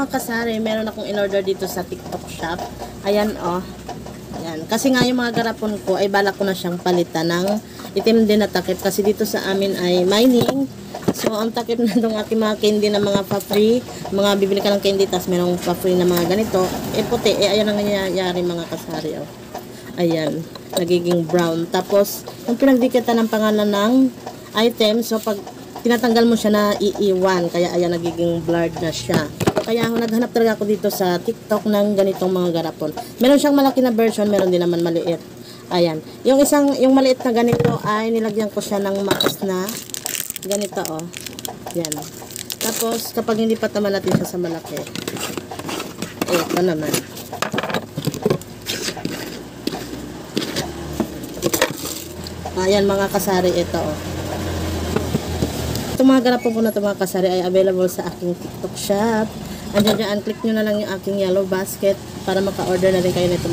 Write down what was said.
mga kasari, meron akong in-order dito sa TikTok shop. Ayan oh. Ayan. Kasi nga yung mga garapon ko ay balak ko na siyang palitan ng itim din na takip. Kasi dito sa amin ay mining. So ang takip na itong aking mga candy na mga pa-free. Mga bibili ka ng candy tapos merong pa-free na mga ganito. Eh puti. Eh ayan ang nangyayari mga kasari oh. Ayan. Nagiging brown. Tapos yung pinagdikitan ng pangalan ng item. So pag tinatanggal mo siya na iiwan. Kaya ayan, nagiging blurred na siya. Kaya naghanap talaga ako dito sa TikTok ng ganitong mga garapon. Meron siyang malaki na version, meron din naman maliit. Ayan. Yung maliit na ganito ay nilagyan ko siya ng max na ganito oh. Yan. Tapos kapag hindi pa naman natin siya sa malaki. Ito naman. Ayan mga kasari, ito oh. Itong mga garapon ko na itong mga kasari ay available sa aking TikTok shop. Andiyan dyan, click nyo na lang yung aking yellow basket para maka-order na rin kayo nito.